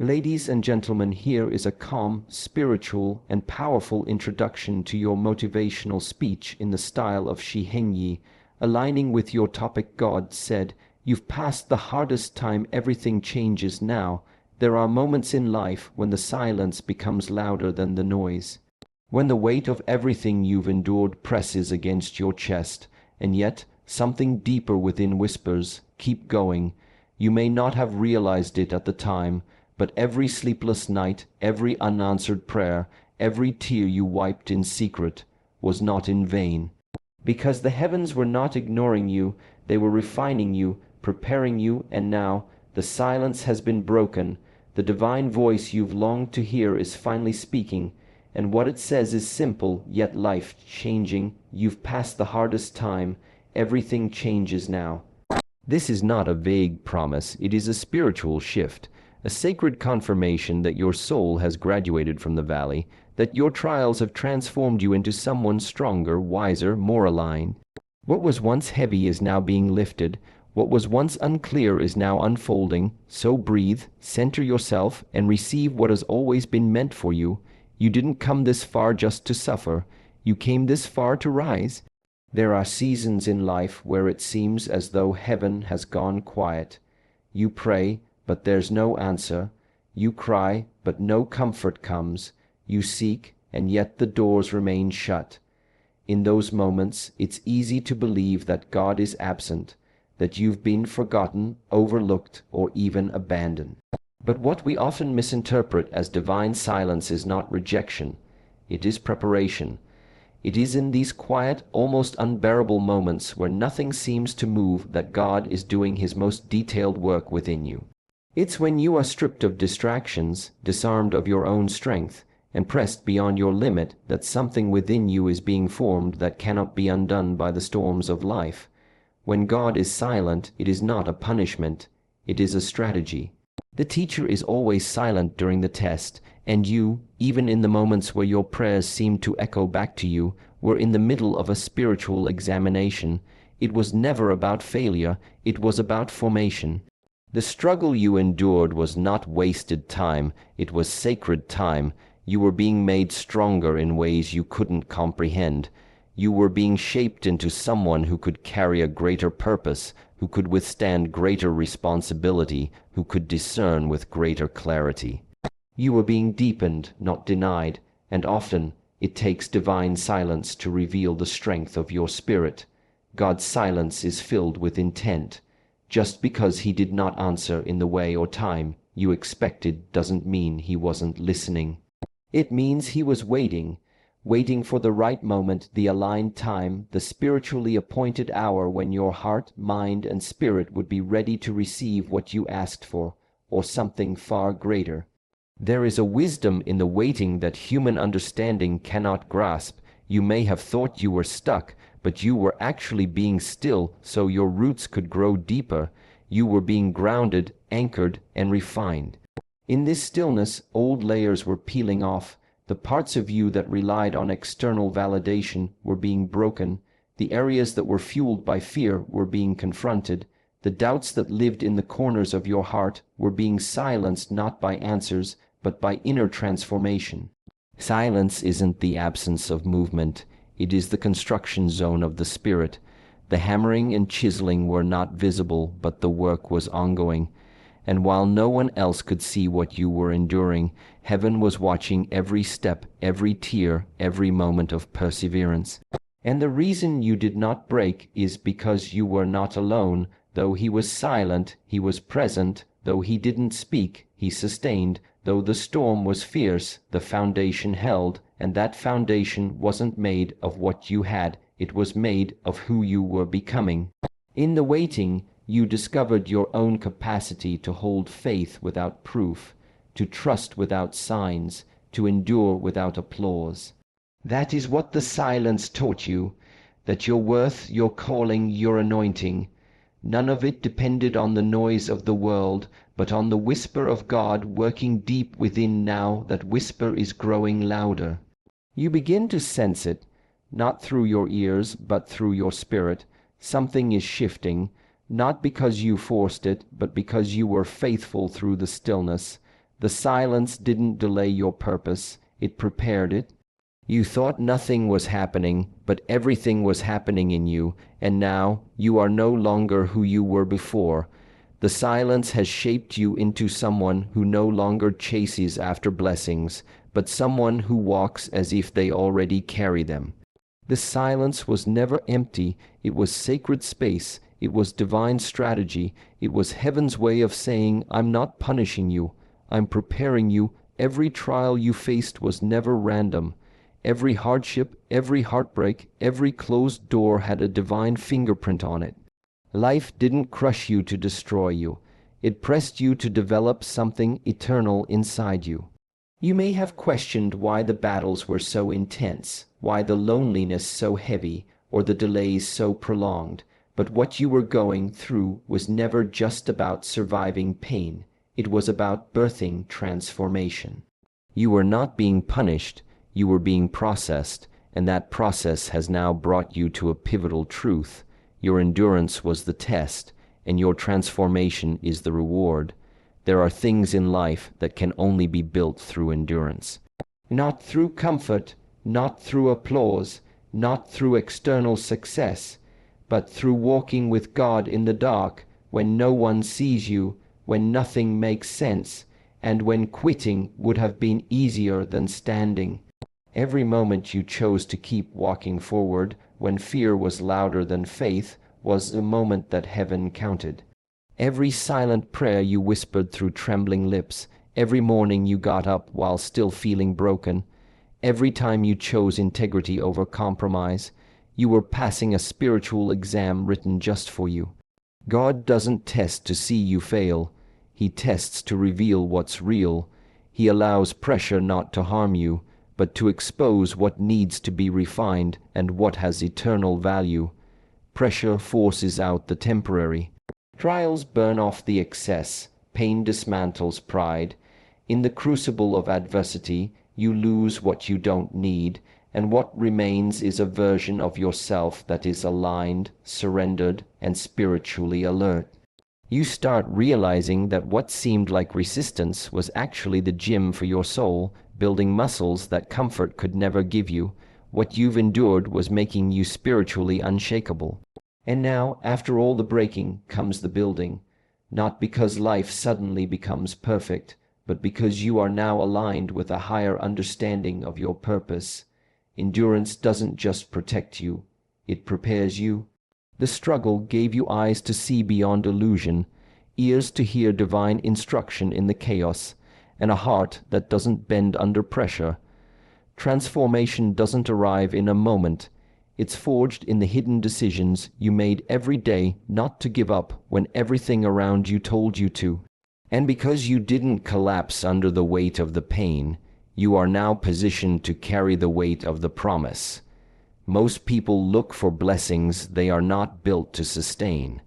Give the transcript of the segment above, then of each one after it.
Ladies and gentlemen, here is a calm, spiritual, and powerful introduction to your motivational speech in the style of Shi Heng Yi, aligning with your topic. God said, "You've passed the hardest time, everything changes now." There are moments in life when the silence becomes louder than the noise. When the weight of everything you've endured presses against your chest, and yet something deeper within whispers, "Keep going." You may not have realized it at the time, but every sleepless night, every unanswered prayer, every tear you wiped in secret was not in vain. Because the heavens were not ignoring you, they were refining you, preparing you, and now the silence has been broken. The divine voice you've longed to hear is finally speaking, and what it says is simple yet life-changing. You've passed the hardest time, everything changes now. This is not a vague promise, it is a spiritual shift. A sacred confirmation that your soul has graduated from the valley, that your trials have transformed you into someone stronger, wiser, more aligned. What was once heavy is now being lifted. What was once unclear is now unfolding. So breathe, center yourself, and receive what has always been meant for you. You didn't come this far just to suffer. You came this far to rise. There are seasons in life where it seems as though heaven has gone quiet. You pray, but there's no answer. You cry, but no comfort comes. You seek, and yet the doors remain shut. In those moments, it's easy to believe that God is absent, that you've been forgotten, overlooked, or even abandoned. But what we often misinterpret as divine silence is not rejection. It is preparation. It is in these quiet, almost unbearable moments where nothing seems to move that God is doing His most detailed work within you. It's when you are stripped of distractions, disarmed of your own strength, and pressed beyond your limit that something within you is being formed that cannot be undone by the storms of life. When God is silent, it is not a punishment, it is a strategy. The teacher is always silent during the test, and you, even in the moments where your prayers seem to echo back to you, were in the middle of a spiritual examination. It was never about failure, it was about formation. The struggle you endured was not wasted time, it was sacred time. You were being made stronger in ways you couldn't comprehend. You were being shaped into someone who could carry a greater purpose, who could withstand greater responsibility, who could discern with greater clarity. You were being deepened, not denied, and often it takes divine silence to reveal the strength of your spirit. God's silence is filled with intent. Just because He did not answer in the way or time you expected doesn't mean He wasn't listening. It means He was waiting for the right moment, the aligned time, the spiritually appointed hour when your heart, mind, and spirit would be ready to receive what you asked for, or something far greater. There is a wisdom in the waiting that human understanding cannot grasp. You may have thought you were stuck, but you were actually being still so your roots could grow deeper. You were being grounded, anchored, and refined. In this stillness, old layers were peeling off. The parts of you that relied on external validation were being broken. The areas that were fueled by fear were being confronted. The doubts that lived in the corners of your heart were being silenced not by answers, but by inner transformation. Silence isn't the absence of movement. It is the construction zone of the spirit. The hammering and chiseling were not visible, but the work was ongoing. And while no one else could see what you were enduring, heaven was watching every step, every tear, every moment of perseverance. And the reason you did not break is because you were not alone. Though He was silent, He was present. Though He didn't speak, He sustained. Though the storm was fierce, the foundation held, and that foundation wasn't made of what you had, it was made of who you were becoming. In the waiting, you discovered your own capacity to hold faith without proof, to trust without signs, to endure without applause. That is what the silence taught you, that your worth, your calling, your anointing, none of it depended on the noise of the world, but on the whisper of God working deep within. Now that whisper is growing louder. You begin to sense it, not through your ears, but through your spirit. Something is shifting, not because you forced it, but because you were faithful through the stillness. The silence didn't delay your purpose, it prepared it. You thought nothing was happening, but everything was happening in you, and now you are no longer who you were before. The silence has shaped you into someone who no longer chases after blessings, but someone who walks as if they already carry them. The silence was never empty, it was sacred space, it was divine strategy, it was heaven's way of saying, I'm not punishing you, I'm preparing you. Every trial you faced was never random. Every hardship, every heartbreak, every closed door had a divine fingerprint on it. Life didn't crush you to destroy you. It pressed you to develop something eternal inside you. You may have questioned why the battles were so intense, why the loneliness so heavy, or the delays so prolonged, but what you were going through was never just about surviving pain. It was about birthing transformation. You were not being punished, you were being processed, and that process has now brought you to a pivotal truth. Your endurance was the test, and your transformation is the reward. There are things in life that can only be built through endurance. Not through comfort, not through applause, not through external success, but through walking with God in the dark, when no one sees you, when nothing makes sense, and when quitting would have been easier than standing. Every moment you chose to keep walking forward, when fear was louder than faith, was a moment that heaven counted. Every silent prayer you whispered through trembling lips, every morning you got up while still feeling broken, every time you chose integrity over compromise, you were passing a spiritual exam written just for you. God doesn't test to see you fail. He tests to reveal what's real. He allows pressure not to harm you, but to expose what needs to be refined and what has eternal value. Pressure forces out the temporary. Trials burn off the excess. Pain dismantles pride. In the crucible of adversity, you lose what you don't need, and what remains is a version of yourself that is aligned, surrendered, and spiritually alert. You start realizing that what seemed like resistance was actually the gym for your soul, building muscles that comfort could never give you. What you've endured was making you spiritually unshakable. And now, after all the breaking, comes the building. Not because life suddenly becomes perfect, but because you are now aligned with a higher understanding of your purpose. Endurance doesn't just protect you, it prepares you. The struggle gave you eyes to see beyond illusion, ears to hear divine instruction in the chaos, and a heart that doesn't bend under pressure. Transformation doesn't arrive in a moment. It's forged in the hidden decisions you made every day not to give up when everything around you told you to. And because you didn't collapse under the weight of the pain, you are now positioned to carry the weight of the promise. Most people look for blessings they are not built to sustain.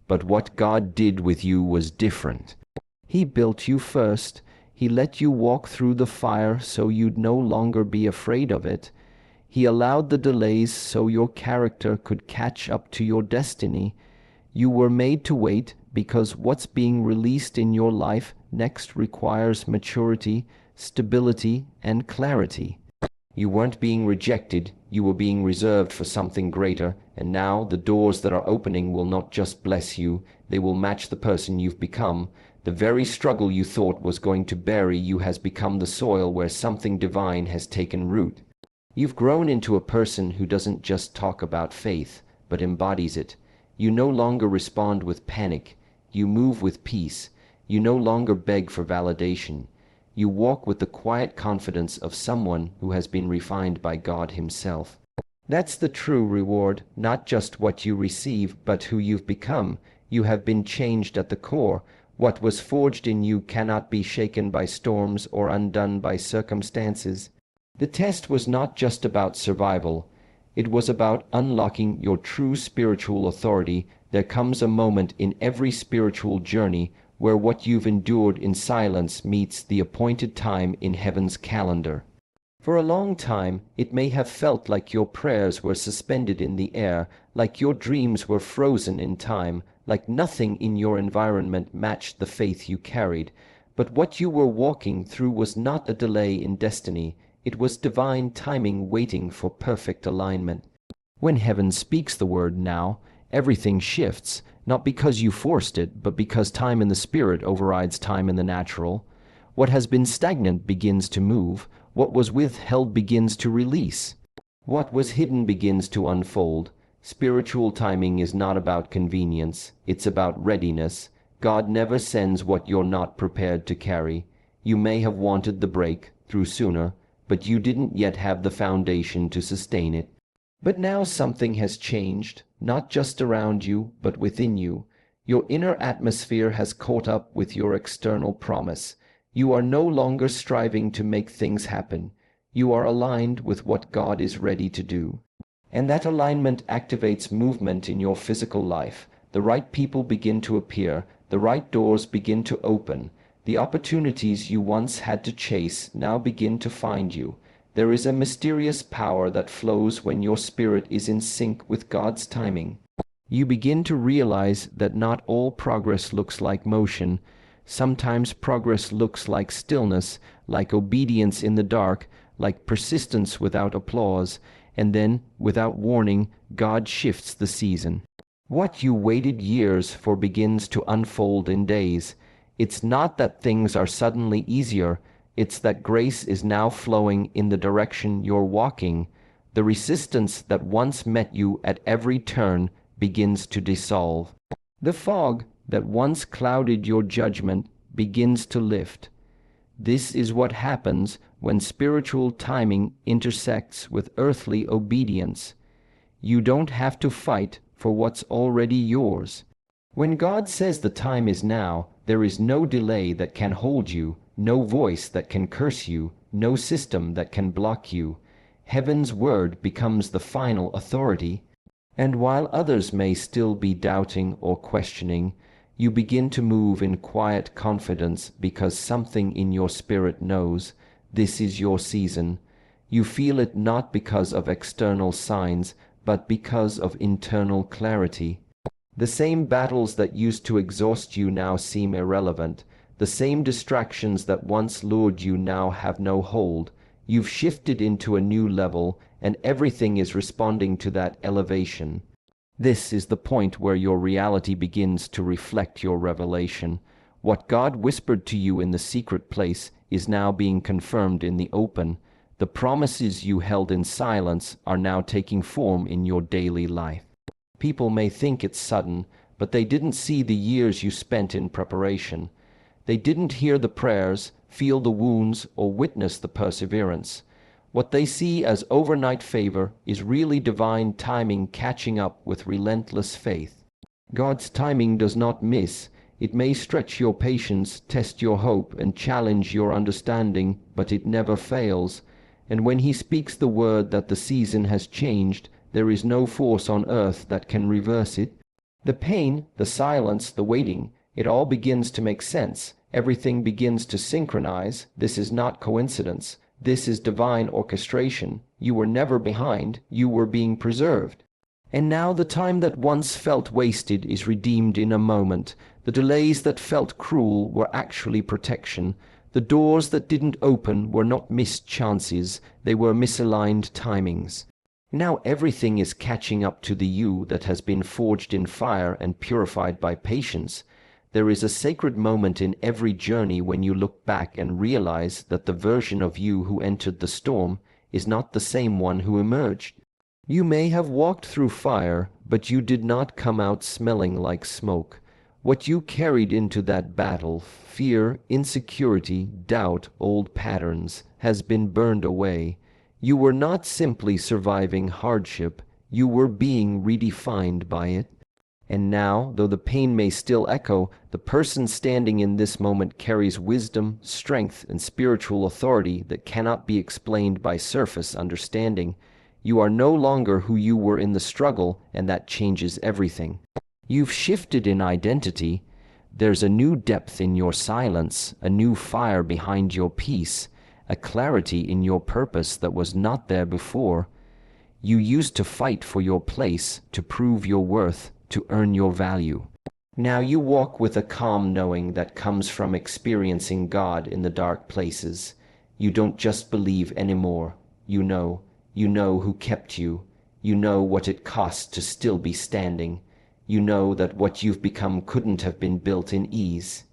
But what God did with you was different. He built you first. He let you walk through the fire so you'd no longer be afraid of it. He allowed the delays so your character could catch up to your destiny. You were made to wait because what's being released in your life next requires maturity, stability, and clarity. You weren't being rejected, you were being reserved for something greater, and now the doors that are opening will not just bless you, they will match the person you've become. The very struggle you thought was going to bury you has become the soil where something divine has taken root. You've grown into a person who doesn't just talk about faith, but embodies it. You no longer respond with panic, you move with peace. You no longer beg for validation. You walk with the quiet confidence of someone who has been refined by God Himself. That's the true reward, not just what you receive, but who you've become. You have been changed at the core. What was forged in you cannot be shaken by storms or undone by circumstances. The test was not just about survival. It was about unlocking your true spiritual authority. There comes a moment in every spiritual journey where what you've endured in silence meets the appointed time in heaven's calendar. For a long time, it may have felt like your prayers were suspended in the air, like your dreams were frozen in time, like nothing in your environment matched the faith you carried. But what you were walking through was not a delay in destiny. It was divine timing waiting for perfect alignment. When heaven speaks the word now, everything shifts, not because you forced it, but because time in the spirit overrides time in the natural. What has been stagnant begins to move. What was withheld begins to release. What was hidden begins to unfold. Spiritual timing is not about convenience, it's about readiness. God never sends what you're not prepared to carry. You may have wanted the breakthrough sooner, but you didn't yet have the foundation to sustain it. But now something has changed, not just around you, but within you. Your inner atmosphere has caught up with your external promise. You are no longer striving to make things happen. You are aligned with what God is ready to do. And that alignment activates movement in your physical life. The right people begin to appear. The right doors begin to open. The opportunities you once had to chase now begin to find you. There is a mysterious power that flows when your spirit is in sync with God's timing. You begin to realize that not all progress looks like motion. Sometimes progress looks like stillness, like obedience in the dark, like persistence without applause, and then, without warning, God shifts the season. What you waited years for begins to unfold in days. It's not that things are suddenly easier, it's that grace is now flowing in the direction you're walking. The resistance that once met you at every turn begins to dissolve. The fog that once clouded your judgment begins to lift. This is what happens when spiritual timing intersects with earthly obedience. You don't have to fight for what's already yours. When God says the time is now, there is no delay that can hold you, no voice that can curse you, no system that can block you. Heaven's word becomes the final authority. And while others may still be doubting or questioning, you begin to move in quiet confidence because something in your spirit knows this is your season. You feel it not because of external signs, but because of internal clarity. The same battles that used to exhaust you now seem irrelevant. The same distractions that once lured you now have no hold. You've shifted into a new level, and everything is responding to that elevation. This is the point where your reality begins to reflect your revelation. What God whispered to you in the secret place is now being confirmed in the open. The promises you held in silence are now taking form in your daily life. People may think it's sudden, but they didn't see the years you spent in preparation. They didn't hear the prayers, feel the wounds, or witness the perseverance. What they see as overnight favor is really divine timing catching up with relentless faith. God's timing does not miss. It may stretch your patience, test your hope, and challenge your understanding, but it never fails. And when He speaks the word that the season has changed, there is no force on earth that can reverse it. The pain, the silence, the waiting, it all begins to make sense. Everything begins to synchronize. This is not coincidence. This is divine orchestration. You were never behind. You were being preserved. And now the time that once felt wasted is redeemed in a moment. The delays that felt cruel were actually protection. The doors that didn't open were not missed chances. They were misaligned timings. Now everything is catching up to the you that has been forged in fire and purified by patience. There is a sacred moment in every journey when you look back and realize that the version of you who entered the storm is not the same one who emerged. You may have walked through fire, but you did not come out smelling like smoke. What you carried into that battle, fear, insecurity, doubt, old patterns, has been burned away. You were not simply surviving hardship, you were being redefined by it. And now, though the pain may still echo, the person standing in this moment carries wisdom, strength, and spiritual authority that cannot be explained by surface understanding. You are no longer who you were in the struggle, and that changes everything. You've shifted in identity. There's a new depth in your silence, a new fire behind your peace, a clarity in your purpose that was not there before. You used to fight for your place, to prove your worth, to earn your value. Now you walk with a calm knowing that comes from experiencing God in the dark places. You don't just believe anymore. You know who kept you. You know what it costs to still be standing. You know that what you've become couldn't have been built in ease.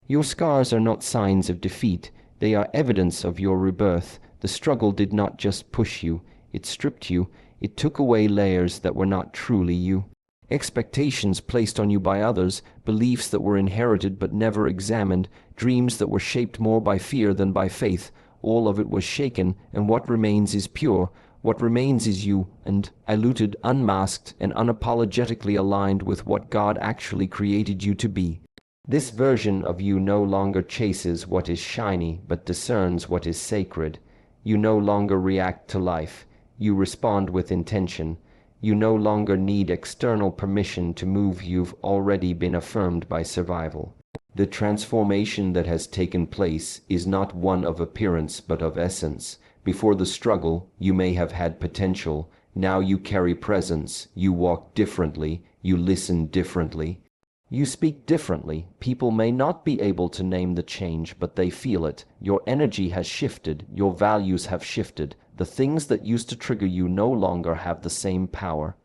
Your scars are not signs of defeat. They are evidence of your rebirth. The struggle did not just push you. It stripped you. It took away layers that were not truly you. Expectations placed on you by others, beliefs that were inherited but never examined, dreams that were shaped more by fear than by faith. All of it was shaken, and what remains is pure. What remains is you, and diluted, unmasked, and unapologetically aligned with what God actually created you to be. This version of you no longer chases what is shiny, but discerns what is sacred. You no longer react to life. You respond with intention. You no longer need external permission to move. You've already been affirmed by survival. The transformation that has taken place is not one of appearance but of essence. Before the struggle, you may have had potential. Now you carry presence. You walk differently. You listen differently. You speak differently. People may not be able to name the change, but they feel it. Your energy has shifted. Your values have shifted. The things that used to trigger you no longer have the same power.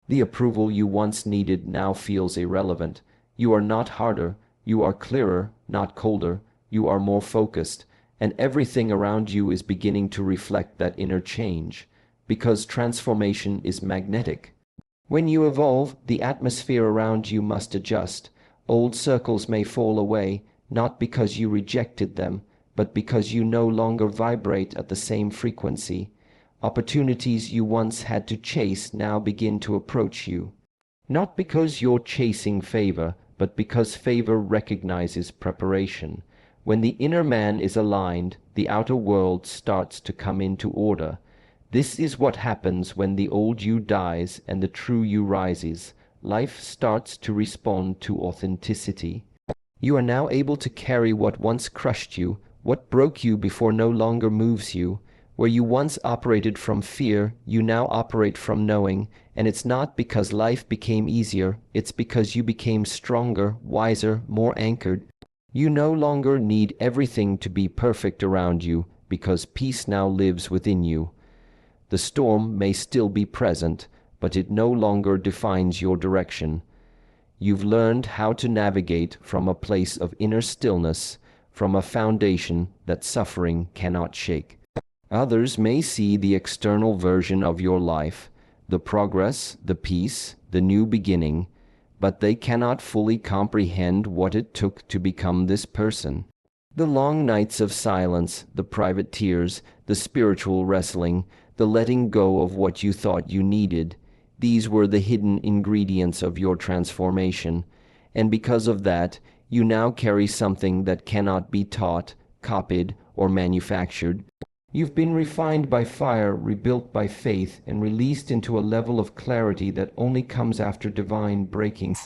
The approval you once needed now feels irrelevant. You are not harder. You are clearer, not colder. You are more focused. And everything around you is beginning to reflect that inner change. Because transformation is magnetic. When you evolve, the atmosphere around you must adjust. Old circles may fall away, not because you rejected them, but because you no longer vibrate at the same frequency. Opportunities you once had to chase now begin to approach you. Not because you're chasing favor, but because favor recognizes preparation. When the inner man is aligned, the outer world starts to come into order. This is what happens when the old you dies and the true you rises. Life starts to respond to authenticity. You are now able to carry what once crushed you. What broke you before no longer moves you. Where you once operated from fear, you now operate from knowing, and it's not because life became easier, it's because you became stronger, wiser, more anchored. You no longer need everything to be perfect around you, because peace now lives within you. The storm may still be present, but it no longer defines your direction. You've learned how to navigate from a place of inner stillness, from a foundation that suffering cannot shake. Others may see the external version of your life, the progress, the peace, the new beginning, but they cannot fully comprehend what it took to become this person. The long nights of silence, the private tears, the spiritual wrestling, the letting go of what you thought you needed, these were the hidden ingredients of your transformation, and because of that, you now carry something that cannot be taught, copied, or manufactured. You've been refined by fire, rebuilt by faith, and released into a level of clarity that only comes after divine breaking.